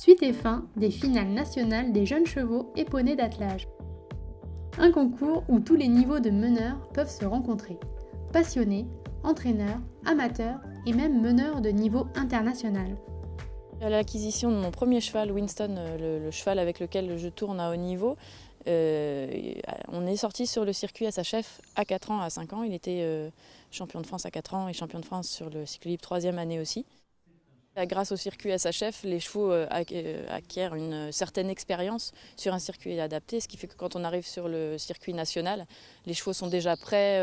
Suite et fin des finales nationales des jeunes chevaux et poneys d'attelage. Un concours où tous les niveaux de meneurs peuvent se rencontrer. Passionnés, entraîneurs, amateurs et même meneurs de niveau international. À l'acquisition de mon premier cheval, Winston, le cheval avec lequel je tourne à haut niveau, on est sorti sur le circuit à sa chef à 4 ans, à 5 ans. Il était champion de France à 4 ans et champion de France sur le cycle libre 3e année aussi. Grâce au circuit à sa chef, les chevaux acquièrent une certaine expérience sur un circuit adapté, ce qui fait que quand on arrive sur le circuit national, les chevaux sont déjà prêts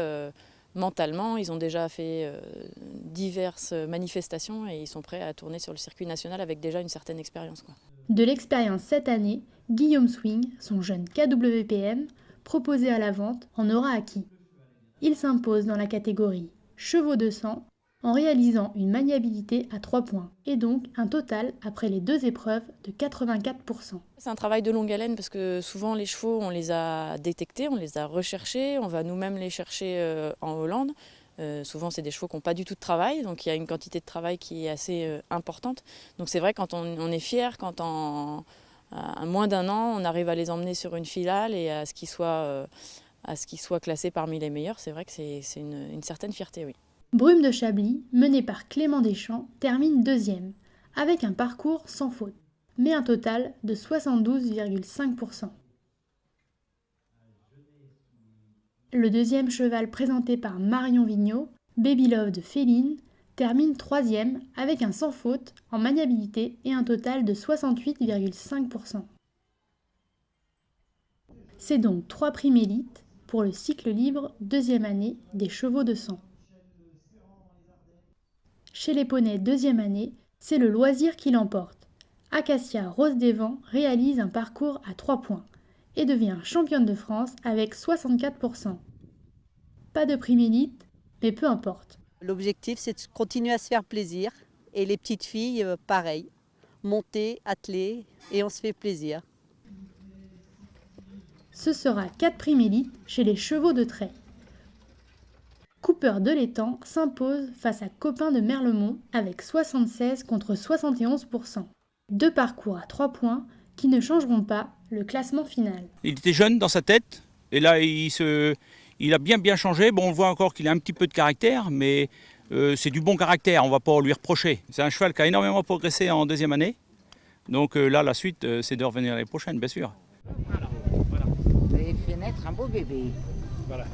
mentalement, ils ont déjà fait diverses manifestations et ils sont prêts à tourner sur le circuit national avec déjà une certaine expérience. De l'expérience cette année, Guillaume Swing, son jeune KWPM, proposé à la vente, en aura acquis. Il s'impose dans la catégorie chevaux de sang en réalisant une maniabilité à 3 points et donc un total après les 2 épreuves de 84%. C'est un travail de longue haleine parce que souvent les chevaux on les a détectés, on les a recherchés, on va nous-mêmes les chercher en Hollande. Souvent c'est des chevaux qui n'ont pas du tout de travail, donc il y a une quantité de travail qui est assez importante. Donc c'est vrai quand on est fier, quand à moins d'1 an on arrive à les emmener sur une finale et à ce qu'ils soient classés parmi les meilleurs, c'est vrai que c'est une certaine fierté, oui. Brume de Chablis, menée par Clément Deschamps, termine 2e, avec un parcours sans faute, mais un total de 72,5%. Le 2e cheval présenté par Marion Vigneault, Baby Love de Féline, termine 3e avec un sans faute en maniabilité et un total de 68,5%. C'est donc 3 primes élites pour le cycle libre 2e année des chevaux de sang. Chez les poneys 2e année, c'est le loisir qui l'emporte. Acacia Rose des Vents réalise un parcours à 3 points et devient championne de France avec 64%. Pas de prime élite, mais peu importe. L'objectif, c'est de continuer à se faire plaisir. Et les petites filles, pareil. Monter, atteler, et on se fait plaisir. Ce sera 4 primes élites chez les chevaux de trait. Cooper de l'Étang s'impose face à Copain de Merlemont avec 76 contre 71%. 2 parcours à 3 points qui ne changeront pas le classement final. Il était jeune dans sa tête et là il a bien changé. Bon, on voit encore qu'il a un petit peu de caractère, mais c'est du bon caractère, on ne va pas lui reprocher. C'est un cheval qui a énormément progressé en 2e année. Donc là, la suite, c'est de revenir l'année prochaine, bien sûr. Voilà. Vous avez fait naître un beau bébé. Voilà.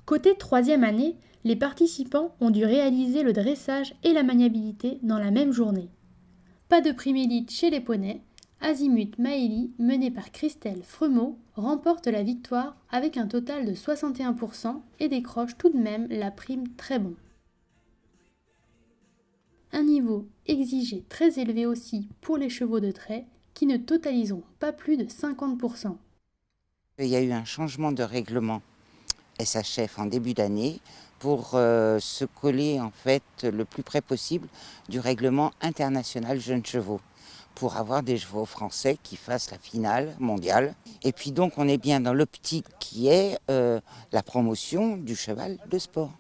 Côté 3e année, les participants ont dû réaliser le dressage et la maniabilité dans la même journée. Pas de prime élite chez les poneys, Azimut Maëlie, menée par Christelle Fremeau, remporte la victoire avec un total de 61% et décroche tout de même la prime très bon. Un niveau exigé très élevé aussi pour les chevaux de trait qui ne totaliseront pas plus de 50%. Il y a eu un changement de règlement SHF en début d'année pour se coller en fait le plus près possible du règlement international jeunes chevaux, pour avoir des chevaux français qui fassent la finale mondiale. Et puis donc on est bien dans l'optique qui est la promotion du cheval de sport.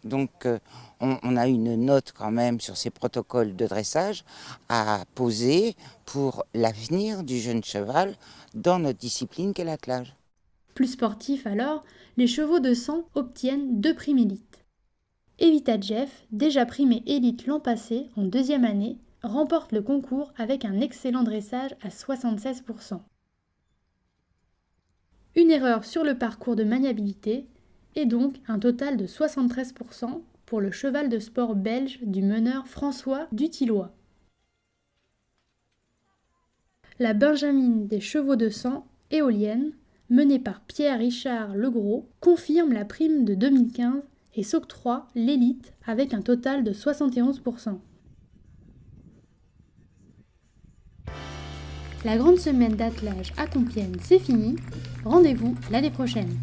Donc on a une note quand même sur ces protocoles de dressage à poser pour l'avenir du jeune cheval dans notre discipline qu'est l'attelage. Plus sportif alors, les chevaux de sang obtiennent 2 primes élites. Evita Jeff, déjà primée élite l'an passé en 2e année, remporte le concours avec un excellent dressage à 76%. Une erreur sur le parcours de maniabilité et donc un total de 73% pour le cheval de sport belge du meneur François Dutillois. La Benjamine des chevaux de sang, éolienne, menée par Pierre-Richard Legros, confirme la prime de 2015 et s'octroie l'élite avec un total de 71%. La grande semaine d'attelage à Compiègne, c'est fini. Rendez-vous l'année prochaine.